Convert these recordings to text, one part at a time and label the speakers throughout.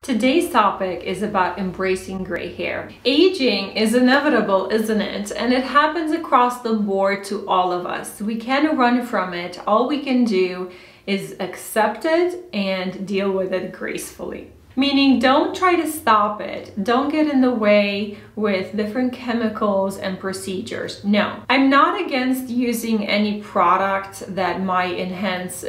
Speaker 1: Today's topic is about embracing gray hair. Aging is inevitable, isn't it? And it happens across the board to all of us. We can't run from it. All we can do is accept it and deal with it gracefully. Meaning, don't try to stop it. Don't get in the way with different chemicals and procedures. No, I'm not against using any product that might enhance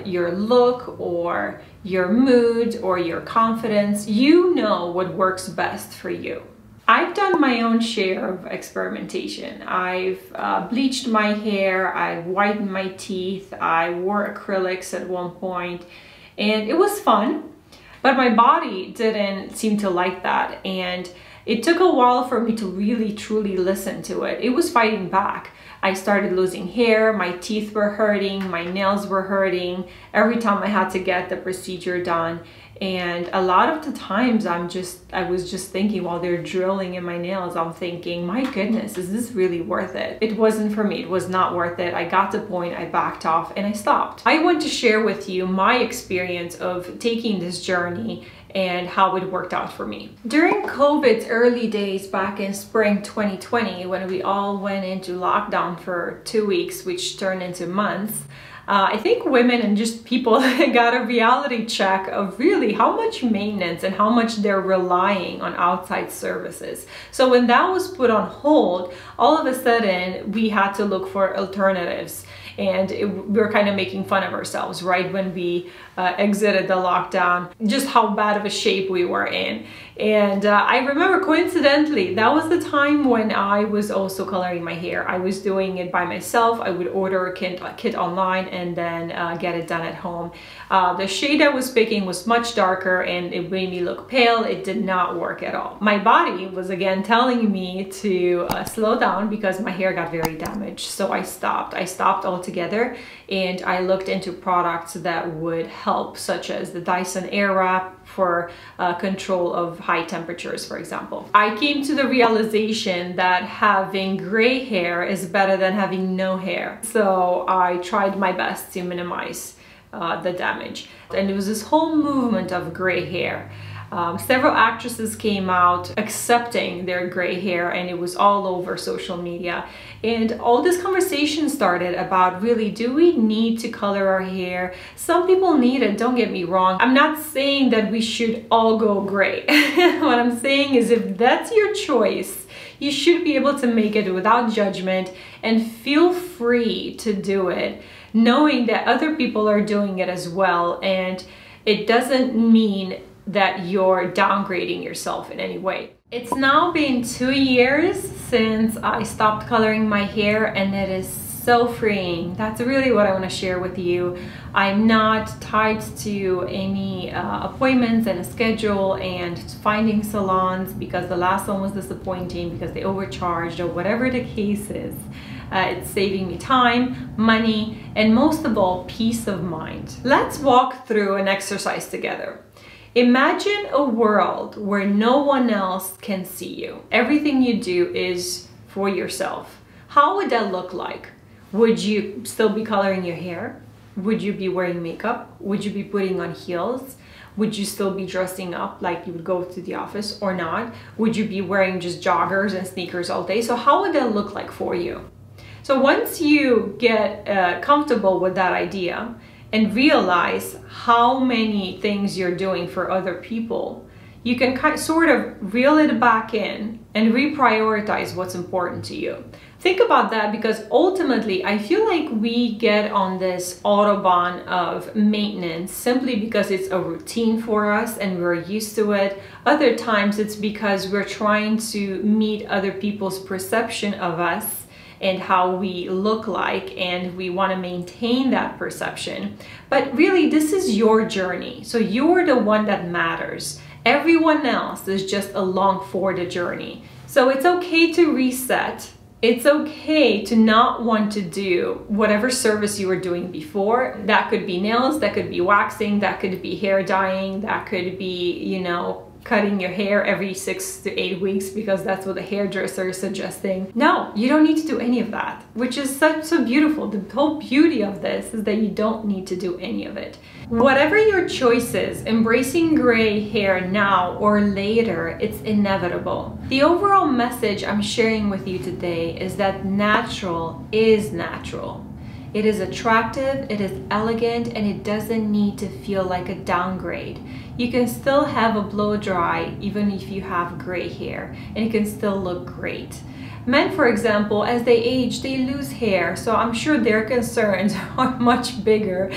Speaker 1: your look or your mood or your confidence. You know what works best for you. I've done my own share of experimentation. I've bleached my hair, I've whitened my teeth, I wore acrylics at one point, and it was fun. But my body didn't seem to like that, and it took a while for me to really truly listen to it. It was fighting back. I started losing hair, my teeth were hurting, my nails were hurting every time I had to get the procedure done. And a lot of the times I was just thinking while they're drilling in my nails, I'm thinking, my goodness, is this really worth it? It wasn't for me. It was not worth it. I got to the point, I backed off and I stopped. I want to share with you my experience of taking this journey and how it worked out for me. During COVID's early days back in spring 2020, when we all went into lockdown for 2 weeks, which turned into months, I think women and just people got a reality check of really how much maintenance and how much they're relying on outside services. So when that was put on hold, all of a sudden we had to look for alternatives. And we were kind of making fun of ourselves, right? When we exited the lockdown, just how bad of a shape we were in. And I remember coincidentally, that was the time when I was also coloring my hair. I was doing it by myself. I would order a kit online and then get it done at home. The shade I was picking was much darker and it made me look pale. It did not work at all. My body was again telling me to slow down because my hair got very damaged. So I stopped. I stopped altogether and I looked into products that would help, such as the Dyson Airwrap for control of high temperatures, for example. I came to the realization that having gray hair is better than having no hair. So I tried my best to minimize the damage. And it was this whole movement of gray hair. Several actresses came out accepting their gray hair, and it was all over social media. And all this conversation started about, really, do we need to color our hair? Some people need it, don't get me wrong. I'm not saying that we should all go gray. What I'm saying is, if that's your choice, you should be able to make it without judgment and feel free to do it, knowing that other people are doing it as well. And it doesn't mean that you're downgrading yourself in any way. It's now been 2 years since I stopped coloring my hair, and it is so freeing. That's really what I want to share with you. I'm not tied to any appointments and a schedule and finding salons because the last one was disappointing because they overcharged or whatever the case is. It's saving me time, money, and most of all, peace of mind. Let's walk through an exercise together. Imagine a world where no one else can see you. Everything you do is for yourself. How would that look like? Would you still be coloring your hair? Would you be wearing makeup? Would you be putting on heels? Would you still be dressing up like you would go to the office or not? Would you be wearing just joggers and sneakers all day? So how would that look like for you? So once you get comfortable with that idea, and realize how many things you're doing for other people, you can sort of reel it back in and reprioritize what's important to you. Think about that, because ultimately I feel like we get on this autobahn of maintenance simply because it's a routine for us and we're used to it. Other times it's because we're trying to meet other people's perception of us and how we look like, and we want to maintain that perception. But really, this is your journey. So you're the one that matters. Everyone else is just along for the journey. So it's okay to reset. It's okay to not want to do whatever service you were doing before. That could be nails, that could be waxing, that could be hair dyeing, that could be, cutting your hair every 6 to 8 weeks because that's what the hairdresser is suggesting. No, you don't need to do any of that, which is so beautiful. The whole beauty of this is that you don't need to do any of it. Whatever your choice is, embracing gray hair now or later, it's inevitable. The overall message I'm sharing with you today is that natural is natural. It is attractive, it is elegant, and it doesn't need to feel like a downgrade. You can still have a blow dry even if you have gray hair, and it can still look great. Men, for example, as they age, they lose hair, so I'm sure their concerns are much bigger,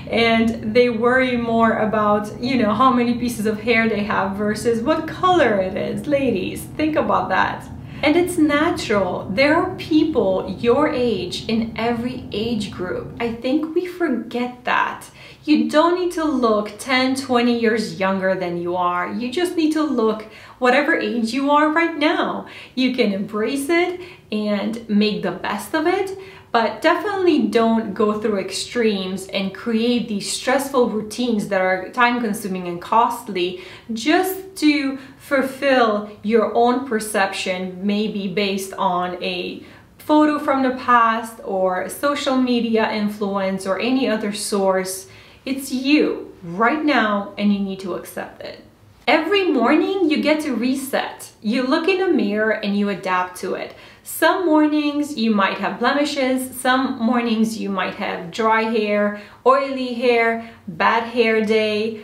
Speaker 1: and they worry more about, you know, how many pieces of hair they have versus what color it is. Ladies, think about that. And it's natural. There are people your age in every age group. I think we forget that. You don't need to look 10, 20 years younger than you are. You just need to look whatever age you are right now. You can embrace it and make the best of it, but definitely don't go through extremes and create these stressful routines that are time-consuming and costly just to fulfill your own perception, maybe based on a photo from the past or social media influence or any other source. It's you right now, and you need to accept it. Every morning you get to reset. You look in a mirror and you adapt to it. Some mornings you might have blemishes, some mornings you might have dry hair, oily hair, bad hair day,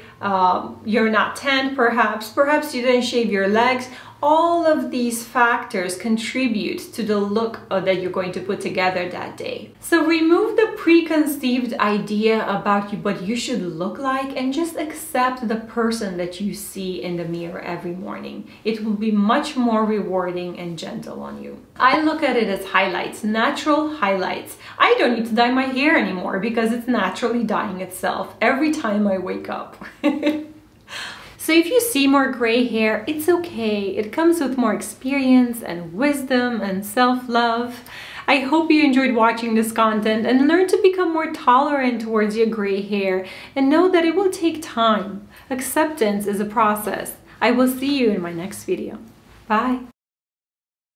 Speaker 1: you're not tanned perhaps you didn't shave your legs. All of these factors contribute to the look that you're going to put together that day. So remove the preconceived idea about what you should look like and just accept the person that you see in the mirror every morning. It will be much more rewarding and gentle on you. I look at it as highlights, natural highlights. I don't need to dye my hair anymore because it's naturally dyeing itself every time I wake up. So if you see more gray hair, it's okay. It comes with more experience and wisdom and self-love. I hope you enjoyed watching this content and learn to become more tolerant towards your gray hair and know that it will take time. Acceptance is a process. I will see you in my next video. Bye.